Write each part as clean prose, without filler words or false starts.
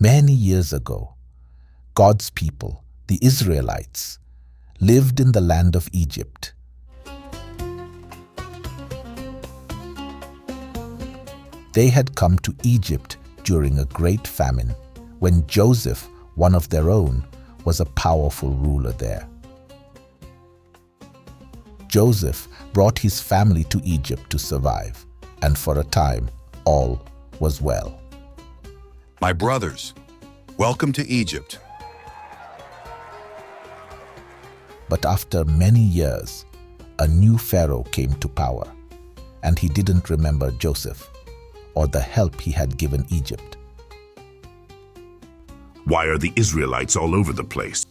Many years ago, God's people, the Israelites, lived in the land of Egypt. They had come to Egypt during a great famine, when Joseph, one of their own, was a powerful ruler there. Joseph brought his family to Egypt to survive, and for a time, all was well. My brothers, welcome to Egypt. But after many years, a new Pharaoh came to power, and he didn't remember Joseph or the help he had given Egypt. Why are the Israelites all over the place?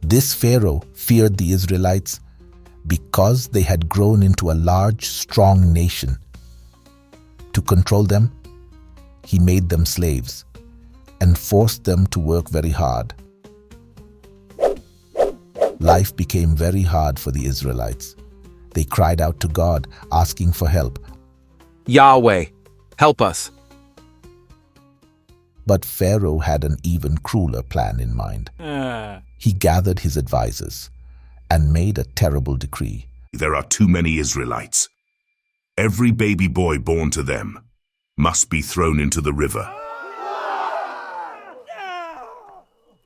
This Pharaoh feared the Israelites because they had grown into a large, strong nation. To control them, he made them slaves and forced them to work very hard. Life became very hard for the Israelites. They cried out to God, asking for help. Yahweh, help us. But Pharaoh had an even crueler plan in mind. He gathered his advisors and made a terrible decree. There are too many Israelites. Every baby boy born to them must be thrown into the river.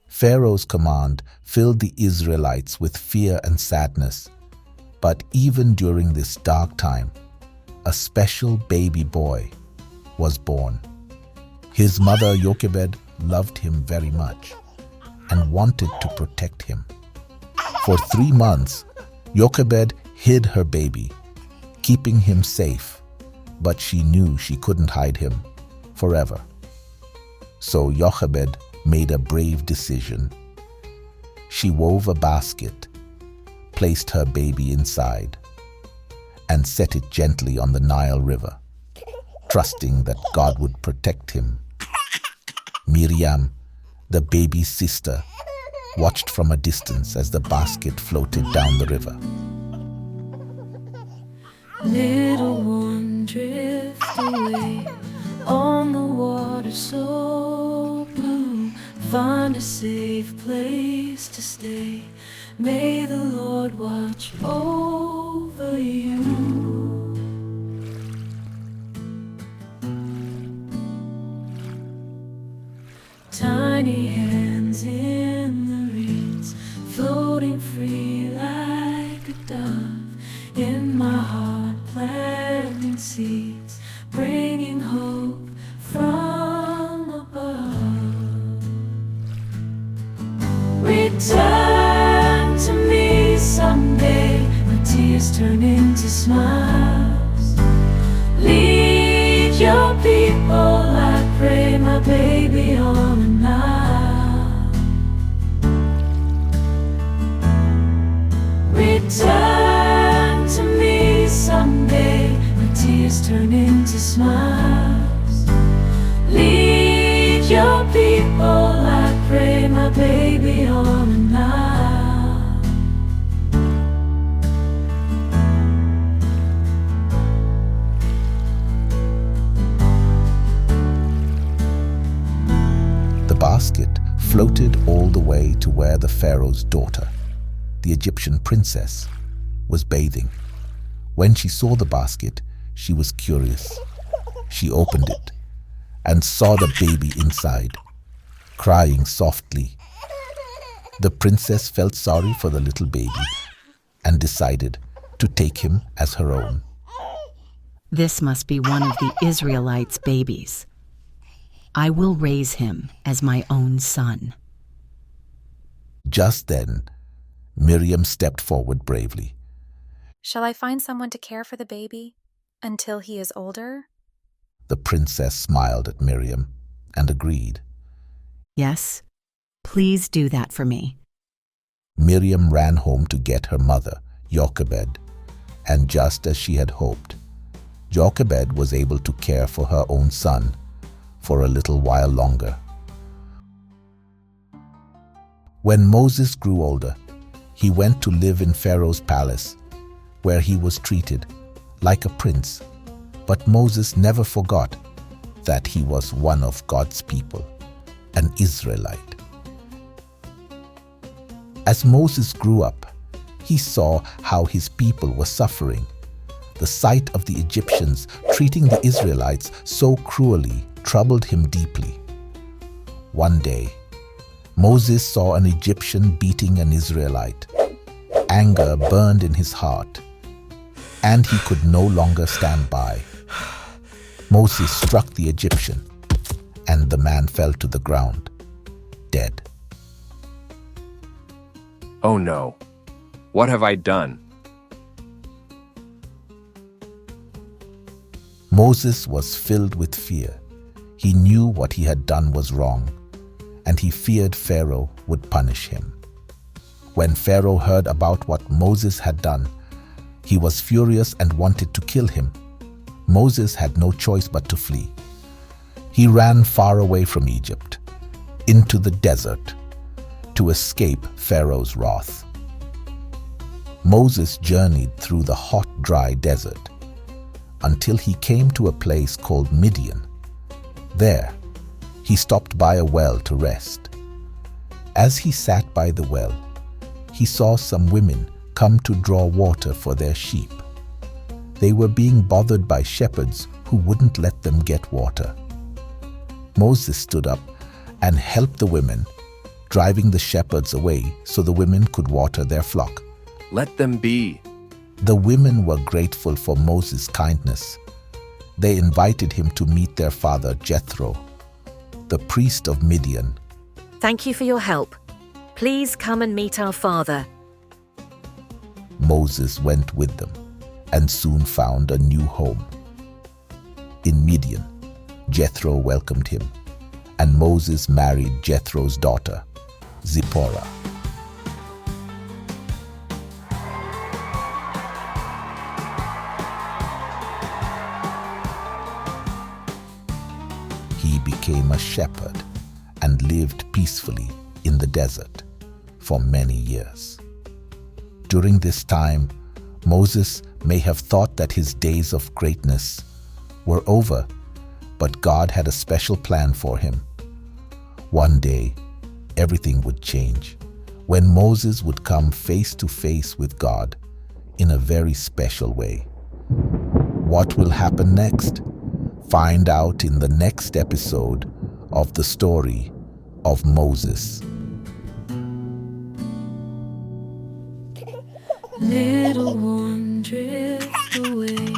Pharaoh's command filled the Israelites with fear and sadness. But even during this dark time, a special baby boy was born. His mother, Jochebed, loved him very much and wanted to protect him. For 3 months, Jochebed hid her baby, keeping him safe, but she knew she couldn't hide him forever. So Jochebed made a brave decision. She wove a basket, placed her baby inside, and set it gently on the Nile River, trusting that God would protect him. Miriam, the baby's sister, watched from a distance as the basket floated down the river. Little one, drift away on the water so blue. Find a safe place to stay. May the Lord watch over you. Tiny hands in the reeds, floating free like a dove. In my heart, planting seeds, bringing hope from above. Return to me someday, my tears turn into smiles. Lead your people, I pray, my baby, on a Nile. Return to me someday, my tears turn into smiles. Lead your people, I pray, my baby, on a Nile. The basket floated all the way to where the Pharaoh's daughter, the Egyptian princess, was bathing. When she saw the basket, she was curious. She opened it and saw the baby inside, crying softly. The princess felt sorry for the little baby and decided to take him as her own. This must be one of the Israelites' babies. I will raise him as my own son. Just then, Miriam stepped forward bravely. Shall I find someone to care for the baby until he is older? The princess smiled at Miriam and agreed. Yes, please do that for me. Miriam ran home to get her mother, Jochebed, and just as she had hoped, Jochebed was able to care for her own son for a little while longer. When Moses grew older, he went to live in Pharaoh's palace, where he was treated like a prince. But Moses never forgot that he was one of God's people, an Israelite. As Moses grew up, he saw how his people were suffering. The sight of the Egyptians treating the Israelites so cruelly troubled him deeply. One day, Moses saw an Egyptian beating an Israelite. Anger burned in his heart, and he could no longer stand by. Moses struck the Egyptian, and the man fell to the ground, dead. Oh no. What have I done? Moses was filled with fear. He knew what he had done was wrong, and he feared Pharaoh would punish him. When Pharaoh heard about what Moses had done, he was furious and wanted to kill him. Moses had no choice but to flee. He ran far away from Egypt, into the desert, to escape Pharaoh's wrath. Moses journeyed through the hot, dry desert until he came to a place called Midian. There, he stopped by a well to rest. As he sat by the well, he saw some women come to draw water for their sheep. They were being bothered by shepherds who wouldn't let them get water. Moses stood up and helped the women, driving the shepherds away so the women could water their flock. Let them be. The women were grateful for Moses' kindness. They invited him to meet their father Jethro, the priest of Midian. Thank you for your help. Please come and meet our father. Moses went with them and soon found a new home. In Midian, Jethro welcomed him, and Moses married Jethro's daughter, Zipporah. He became a shepherd and lived peacefully in the desert for many years. During this time, Moses may have thought that his days of greatness were over, but God had a special plan for him. One day, everything would change when Moses would come face to face with God in a very special way. What will happen next? Find out in the next episode of the story of Moses. Little one, drift away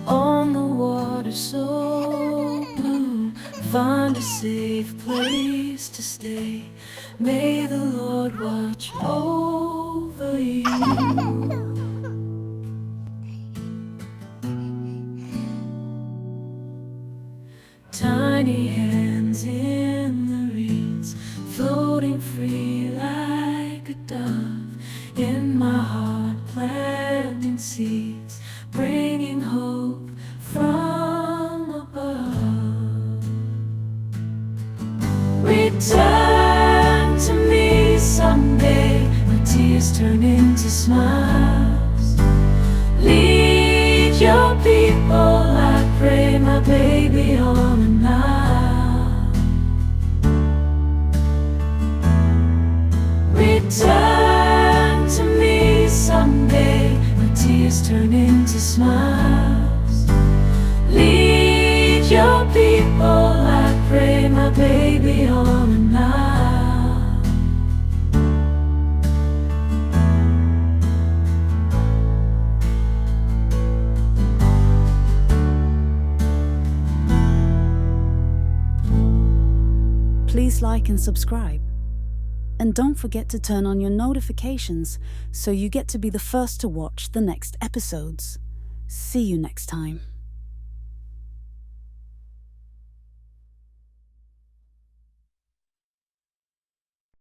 on the water so blue. Find a safe place to stay. May the Lord watch over you. Tiny hands in the reeds, floating free like a dove. In my heart, planting seeds, bringing hope from above. Return to me someday, my tears turn into smiles. Lead your people, I pray, my baby, on a Nile. Return to me someday, my tears turn into smiles. Lead your people, I pray, my baby, on a Nile. Please like and subscribe. And don't forget to turn on your notifications so you get to be the first to watch the next episodes. See you next time.